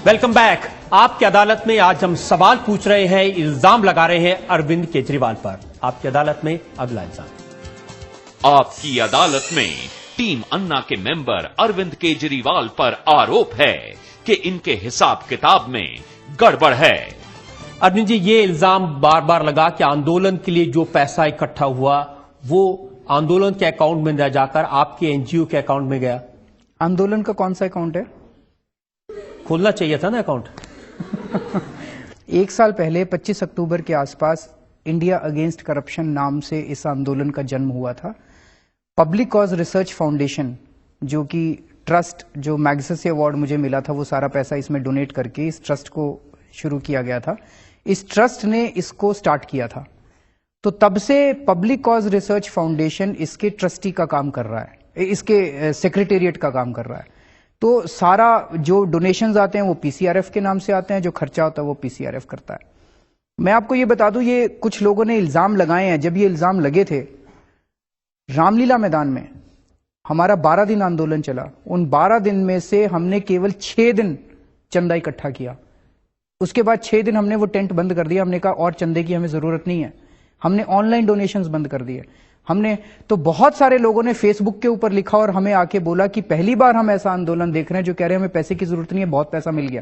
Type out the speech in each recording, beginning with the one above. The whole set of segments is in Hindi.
Welcome back. आपकी अदालत में आज हम सवाल पूछ रहे हैं, इल्जाम लगा रहे हैं अरविंद केजरीवाल पर। आपकी अदालत में अगला इल्जाम। आपकी अदालत में टीम अन्ना के मेंबर अरविंद केजरीवाल पर आरोप है कि इनके हिसाब किताब में गड़बड़ है। अरविंद जी, ये इल्जाम बार बार लगा कि आंदोलन के लिए जो पैसा इकट्ठा हुआ वो आंदोलन के अकाउंट में न जाकर आपके एनजीओ के अकाउंट में गया। आंदोलन का कौन सा अकाउंट है? खोलना चाहिए था ना अकाउंट। एक साल पहले 25 अक्टूबर के आसपास इंडिया अगेंस्ट करप्शन नाम से इस आंदोलन का जन्म हुआ था। पब्लिक कॉज रिसर्च फाउंडेशन, जो कि ट्रस्ट, जो मैग्सेसे अवार्ड मुझे मिला था, वो सारा पैसा इसमें डोनेट करके इस ट्रस्ट को शुरू किया गया था। इस ट्रस्ट ने इसको स्टार्ट किया था, तो तब से पब्लिक कॉज रिसर्च फाउंडेशन इसके ट्रस्टी का काम कर रहा है, इसके सेक्रेटेरिएट का काम कर रहा है। तो सारा जो डोनेशंस आते हैं वो पीसीआरएफ के नाम से आते हैं, जो खर्चा होता है वो पीसीआरएफ करता है। मैं आपको ये बता दूं, ये कुछ लोगों ने इल्जाम लगाए हैं। जब ये इल्जाम लगे थे, रामलीला मैदान में हमारा 12 दिन आंदोलन चला। उन 12 दिन में से हमने केवल 6 दिन चंदा इकट्ठा किया। उसके बाद 6 दिन हमने वो टेंट बंद कर दिया। हमने कहा और चंदे की हमें जरूरत नहीं है। हमने ऑनलाइन डोनेशंस बंद कर दिए। हमने तो बहुत सारे लोगों ने फेसबुक के ऊपर लिखा और हमें आके बोला कि पहली बार हम ऐसा आंदोलन देख रहे हैं जो कह रहे हैं हमें पैसे की जरूरत नहीं है, बहुत पैसा मिल गया।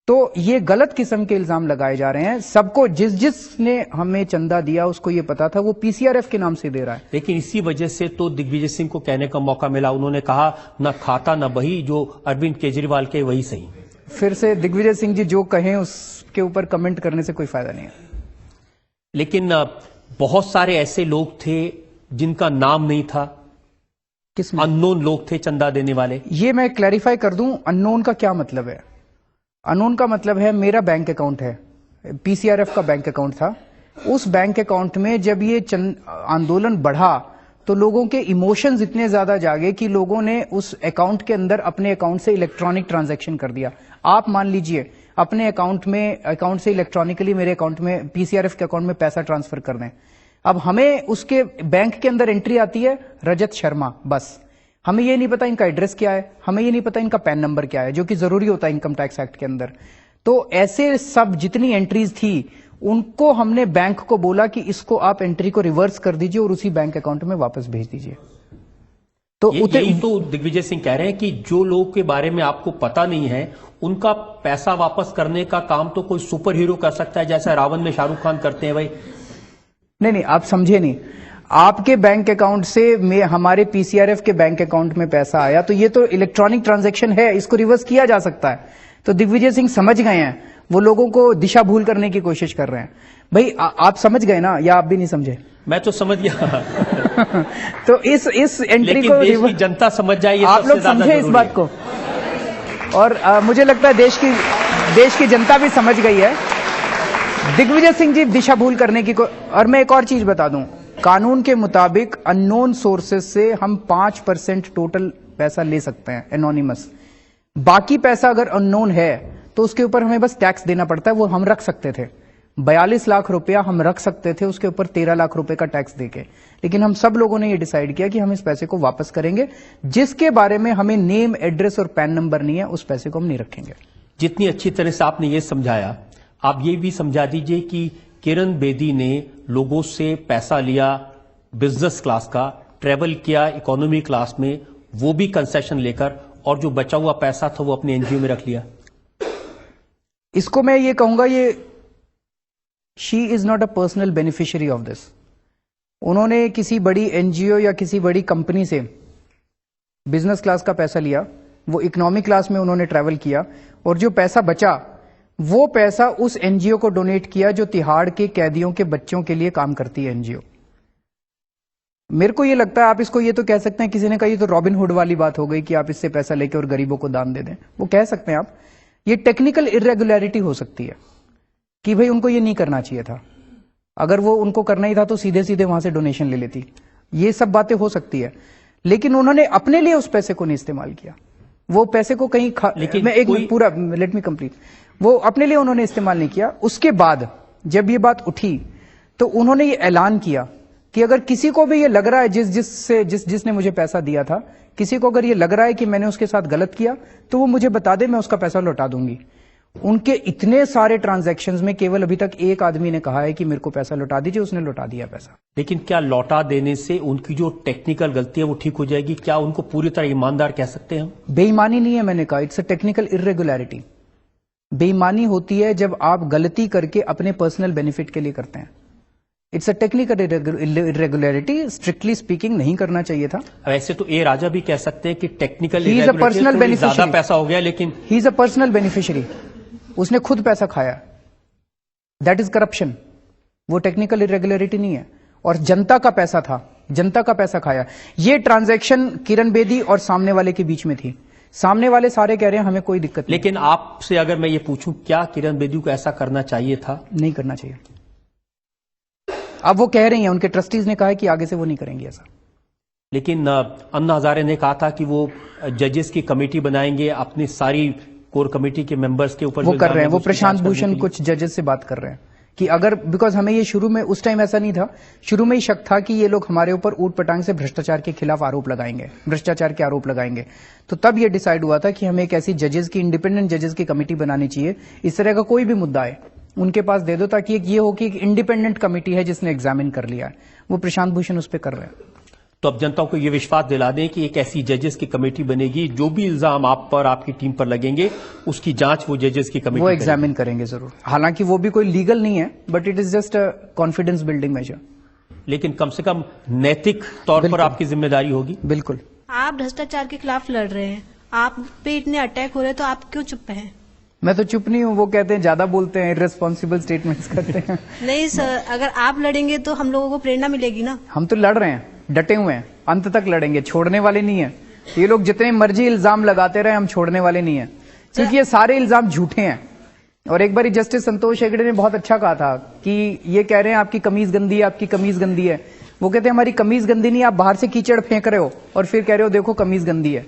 तो ये गलत किस्म के इल्जाम लगाए जा रहे हैं। सबको जिसने हमें चंदा दिया उसको ये पता था वो पीसीआरएफ के नाम से दे रहा है। लेकिन इसी वजह से तो दिग्विजय सिंह को कहने का मौका मिला। उन्होंने कहा न खाता न बही, जो अरविंद केजरीवाल के वही सही। फिर से दिग्विजय सिंह जी जो कहें उसके ऊपर कमेंट करने से कोई फायदा नहीं है। लेकिन बहुत सारे ऐसे लोग थे जिनका नाम नहीं था। किसमें? अननोन लोग थे चंदा देने वाले। ये मैं क्लैरिफाई कर दूं, अननोन का क्या मतलब है? अननोन का मतलब है मेरा बैंक अकाउंट है, पीसीआरएफ का बैंक अकाउंट था। उस बैंक अकाउंट में जब ये आंदोलन बढ़ा तो लोगों के इमोशंस इतने ज्यादा जागे कि लोगों ने उस अकाउंट के अंदर अपने अकाउंट से इलेक्ट्रॉनिक ट्रांजैक्शन कर दिया। आप मान लीजिए अपने अकाउंट से इलेक्ट्रॉनिकली मेरे अकाउंट में, पीसीआरएफ के अकाउंट में पैसा ट्रांसफर कर दें। अब हमें उसके बैंक के अंदर एंट्री आती है रजत शर्मा, बस। हमें ये नहीं पता इनका एड्रेस क्या है, हमें ये नहीं पता इनका पैन नंबर क्या है, जो कि जरूरी होता है इनकम टैक्स एक्ट के अंदर। तो ऐसे सब जितनी एंट्रीज थी उनको हमने बैंक को बोला कि इसको आप एंट्री को रिवर्स कर दीजिए और उसी बैंक अकाउंट में वापस भेज दीजिए। तो यही तो दिग्विजय सिंह कह रहे हैं कि जो लोग के बारे में आपको पता नहीं है उनका पैसा वापस करने का काम तो कोई सुपर हीरो कर सकता है, जैसा रावण में शाहरुख खान करते हैं भाई। नहीं, आप समझे नहीं। आपके बैंक अकाउंट से हमारे पीसीआरएफ के बैंक अकाउंट में पैसा आया तो ये तो इलेक्ट्रॉनिक ट्रांजैक्शन है, इसको रिवर्स किया जा सकता है। तो दिग्विजय सिंह समझ गए हैं, वो लोगों को दिशा भूल करने की कोशिश कर रहे हैं। भाई आप समझ गए ना, या आप भी नहीं समझे? मैं तो समझ गया। तो इस एंट्री को देश की जनता समझ जाए, आप लोग समझे इस बात को। और मुझे लगता है देश की जनता भी समझ गई है। दिग्विजय सिंह जी दिशा भूल करने की और मैं एक और चीज बता दूं, कानून के मुताबिक अननोन सोर्सेज से हम 5% टोटल पैसा ले सकते हैं एनोनिमस। बाकी पैसा अगर अननोन है तो उसके ऊपर हमें बस टैक्स देना पड़ता है। वो हम रख सकते थे 42 लाख रुपया हम रख सकते थे, उसके ऊपर 13 लाख रुपए का टैक्स देके। लेकिन हम सब लोगों ने ये डिसाइड किया कि हम इस पैसे को वापस करेंगे। जिसके बारे में हमें नेम, एड्रेस और पैन नंबर नहीं है उस पैसे को हम नहीं रखेंगे। जितनी अच्छी तरह से आपने ये समझाया, आप ये भी समझा दीजिए कि किरण बेदी ने लोगों से पैसा लिया, बिजनेस क्लास का, ट्रेवल किया इकोनॉमी क्लास में, वो भी कंसेशन लेकर, और जो बचा हुआ पैसा था वो अपने एनजीओ में रख लिया। इसको मैं ये कहूंगा, ये she is not a personal beneficiary of this. उन्होंने किसी बड़ी एनजीओ या किसी बड़ी कंपनी से बिजनेस क्लास का पैसा लिया, वो इकोनॉमी क्लास में उन्होंने ट्रैवल किया, और जो पैसा बचा वो पैसा उस एनजीओ को डोनेट किया जो तिहाड़ के कैदियों के बच्चों के लिए काम करती है एनजीओ। मेरे को ये लगता है आप इसको ये तो कह सकते हैं, किसी ने कहा ये तो रॉबिन हुड वाली बात हो गई कि आप इससे पैसा लेके और गरीबों को दान दे दें। वो कह सकते हैं आप, ये टेक्निकल इरेगुलरिटी हो सकती है कि भाई उनको ये नहीं करना चाहिए था। अगर वो उनको करना ही था तो सीधे सीधे वहां से डोनेशन ले लेती। ये सब बातें हो सकती है, लेकिन उन्होंने अपने लिए उस पैसे को नहीं इस्तेमाल किया। वो पैसे को कहीं लेकिन मैं एक पूरा लेट मी कंप्लीट। वो अपने लिए उन्होंने इस्तेमाल नहीं किया। उसके बाद जब ये बात उठी तो उन्होंने ये ऐलान किया कि अगर किसी को भी ये लग रहा है जिसने मुझे पैसा दिया था, किसी को अगर ये लग रहा है कि मैंने उसके साथ गलत किया तो वो मुझे बता दे, मैं उसका पैसा लौटा दूंगी। उनके इतने सारे ट्रांजैक्शंस में केवल अभी तक एक आदमी ने कहा है कि मेरे को पैसा लौटा दीजिए, उसने लौटा दिया पैसा। लेकिन क्या लौटा देने से उनकी जो टेक्निकल गलती है वो ठीक हो जाएगी? क्या उनको पूरी तरह ईमानदार कह सकते हैं हम? बेईमानी नहीं है, मैंने कहा इट्स अ टेक्निकल इर्रेगुलरिटी। बेईमानी होती है जब आप गलती करके अपने पर्सनल बेनिफिट के लिए करते हैं। It's a technical irregularity, strictly speaking नहीं करना चाहिए था। वैसे तो ए राजा भी कह सकते हैं कि technical He is a personal beneficiary. ज्यादा पैसा हो गया, लेकिन he is a personal beneficiary, उसने खुद पैसा खाया, दैट इज करप्शन। वो टेक्निकल इरेगुलरिटी नहीं है, और जनता का पैसा था, जनता का पैसा खाया। ये ट्रांजैक्शन किरण बेदी और सामने वाले के बीच में थी। सामने वाले सारे कह रहे हैं हमें कोई दिक्कत नहीं। लेकिन आपसे अगर मैं ये पूछूं, क्या किरण बेदी को ऐसा करना चाहिए था? नहीं करना चाहिए। अब वो कह रही हैं, उनके ट्रस्टीज ने कहा है कि आगे से वो नहीं करेंगे ऐसा। लेकिन अन्ना हजारे ने कहा था कि वो जजेस की कमेटी बनाएंगे, अपनी सारी कोर कमेटी के मेंबर्स के ऊपर वो कर रहे हैं। वो प्रशांत भूषण कुछ जजेस से बात कर रहे हैं कि अगर, बिकॉज हमें ये शुरू में, उस टाइम ऐसा नहीं था, शुरू में ही शक था कि ये लोग हमारे ऊपर ऊट पटांग से भ्रष्टाचार के खिलाफ आरोप लगाएंगे, भ्रष्टाचार के आरोप लगाएंगे। तो तब ये डिसाइड हुआ था कि हमें एक ऐसी जजेस की, इंडिपेंडेंट जजेस की कमेटी बनानी चाहिए। इस तरह का कोई भी मुद्दा है उनके पास दे दो, ताकि एक ये हो कि एक इंडिपेंडेंट कमेटी है जिसने एग्जामिन कर लिया है। वो प्रशांत भूषण उस पर कर रहे हैं। तो अब जनता को यह विश्वास दिला दें कि एक ऐसी जजेस की कमेटी बनेगी, जो भी इल्जाम आप पर, आपकी टीम पर लगेंगे, उसकी जांच वो जजेस की कमेटी वो एग्जामिन करेंगे जरूर। हालांकि वो भी कोई लीगल नहीं है, but it is just a confidence building measure. लेकिन कम से कम नैतिक तौर पर आपकी जिम्मेदारी होगी। बिल्कुल। आप भ्रष्टाचार के खिलाफ लड़ रहे हैं, आप पे इतने अटैक हो रहे हैं, तो आप क्यों चुप हैं? मैं तो चुप नहीं हूँ। वो कहते हैं ज्यादा बोलते हैं, इररिस्पॉन्सिबल स्टेटमेंट्स करते हैं। नहीं सर, अगर आप लड़ेंगे तो हम लोगों को प्रेरणा मिलेगी ना। हम तो लड़ रहे हैं, डटे हुए हैं, अंत तक लड़ेंगे, छोड़ने वाले नहीं है। ये लोग जितने मर्जी इल्जाम लगाते रहे, हम छोड़ने वाले नहीं है, क्योंकि ये सारे इल्जाम झूठे हैं। और एक बार जस्टिस संतोष हेगड़े ने बहुत अच्छा कहा था कि ये कह रहे हैं आपकी कमीज गंदी है, आपकी कमीज गंदी है। वो कहते हैं हमारी कमीज गंदी नहीं, आप बाहर से कीचड़ फेंक रहे हो और फिर कह रहे हो देखो कमीज गंदी है।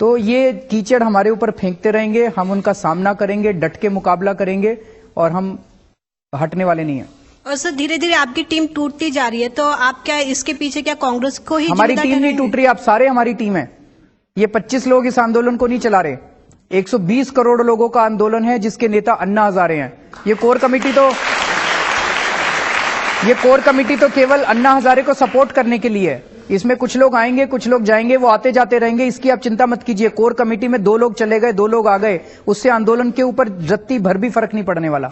तो ये कीचड़ हमारे ऊपर फेंकते रहेंगे, हम उनका सामना करेंगे, डट के मुकाबला करेंगे, और हम हटने वाले नहीं है। और सर धीरे धीरे आपकी टीम टूटती जा रही है, तो आप क्या इसके पीछे क्या कांग्रेस को ही हमारी जिम्मेदार टीम नहीं ठहराएंगे? टूट रही, आप सारे हमारी टीम है। ये 25 लोग इस आंदोलन को नहीं चला रहे, 120 करोड़ लोगों का आंदोलन है जिसके नेता अन्ना हजारे हैं। ये कोर कमेटी तो केवल अन्ना हजारे को सपोर्ट करने के लिए है। इसमें कुछ लोग आएंगे, कुछ लोग जाएंगे, वो आते जाते रहेंगे, इसकी आप चिंता मत कीजिए। कोर कमेटी में 2 लोग चले गए, 2 लोग आ गए, उससे आंदोलन के ऊपर रत्ती भर भी फर्क नहीं पड़ने वाला।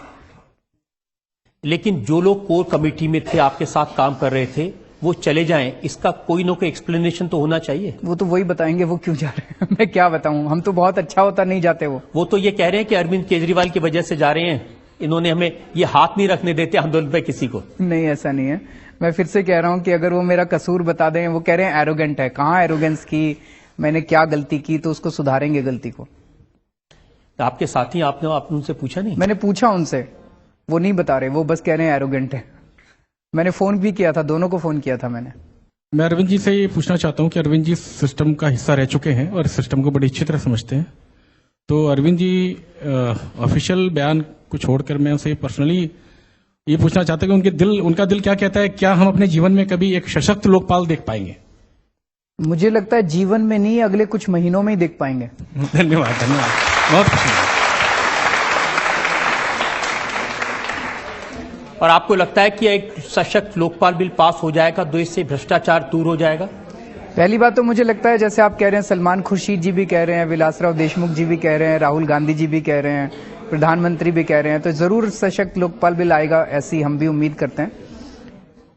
लेकिन जो लोग कोर कमेटी में थे, आपके साथ काम कर रहे थे, वो चले जाएं, इसका कोई ना कोई एक्सप्लेनेशन तो होना चाहिए। वो तो वही बताएंगे वो क्यों जा रहे हैं। मैं क्या बताऊं, हम तो बहुत अच्छा होता नहीं जाते। वो तो ये कह रहे हैं कि अरविंद केजरीवाल की वजह से जा रहे हैं, इन्होंने हमें ये हाथ नहीं रखने देते आंदोलन पे किसी को। नहीं, ऐसा नहीं है। मैं फिर से कह रहा हूं कि अगर वो मेरा कसूर बता दें, वो कह रहे हैं एरोगेंट है, कहां एरोगेंस की, मैंने क्या गलती की, तो उसको सुधारेंगे गलती को। आपके साथी, आपने उनसे पूछा नहीं? मैंने पूछा उनसे, वो नहीं बता रहे, वो बस कह रहे हैं एरोगेंट है। मैंने फोन भी किया था, दोनों को फोन किया था मैंने। मैं अरविंद जी से ये पूछना चाहता हूं कि अरविंद जी सिस्टम का हिस्सा रह चुके हैं और इस सिस्टम को बड़ी अच्छी तरह समझते हैं। तो अरविंद जी ऑफिशियल बयान को छोड़कर मैं उनसे पर्सनली ये पूछना चाहता हूं कि उनका दिल क्या कहता है, क्या हम अपने जीवन में कभी एक सशक्त लोकपाल देख पाएंगे? मुझे लगता है जीवन में नहीं, अगले कुछ महीनों में ही देख पाएंगे। धन्यवाद, बहुत खुशी। और आपको लगता है कि एक सशक्त लोकपाल बिल पास हो जाएगा तो इससे भ्रष्टाचार दूर हो जाएगा? पहली बात तो मुझे लगता है, जैसे आप कह रहे हैं, सलमान खुर्शीद जी भी कह रहे हैं, विलासराव देशमुख जी भी कह रहे हैं, राहुल गांधी जी भी कह रहे हैं, प्रधानमंत्री भी कह रहे हैं, तो जरूर सशक्त लोकपाल बिल आएगा, ऐसी हम भी उम्मीद करते हैं।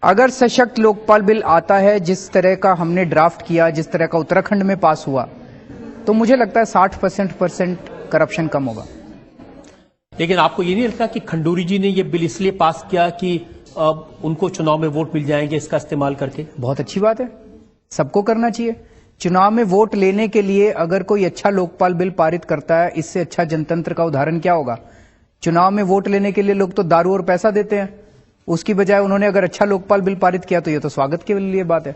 अगर सशक्त लोकपाल बिल आता है जिस तरह का हमने ड्राफ्ट किया, जिस तरह का उत्तराखंड में पास हुआ, तो मुझे लगता है 60% करप्शन कम होगा। लेकिन आपको ये नहीं लगता कि खंडूरी जी ने ये बिल इसलिए पास किया कि अब उनको चुनाव में वोट मिल जाएंगे इसका इस्तेमाल करके? बहुत अच्छी बात है, सबको करना चाहिए। चुनाव में वोट लेने के लिए अगर कोई अच्छा लोकपाल बिल पारित करता है, इससे अच्छा जनतंत्र का उदाहरण क्या होगा? चुनाव में वोट लेने के लिए लोग तो दारू और पैसा देते हैं, उसकी बजाय उन्होंने अगर अच्छा लोकपाल बिल पारित किया तो ये तो स्वागत के लिए बात है।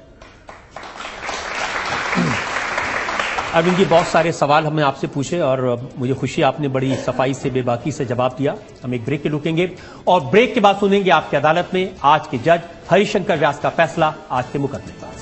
अरविंद जी, बहुत सारे सवाल हमने आपसे पूछे और मुझे खुशी आपने बड़ी सफाई से, बेबाकी से जवाब दिया। हम एक ब्रेक के रुकेंगे और ब्रेक के बाद सुनेंगे आपकी अदालत में आज के जज हरिशंकर व्यास का फैसला आज के मुकदमे पर।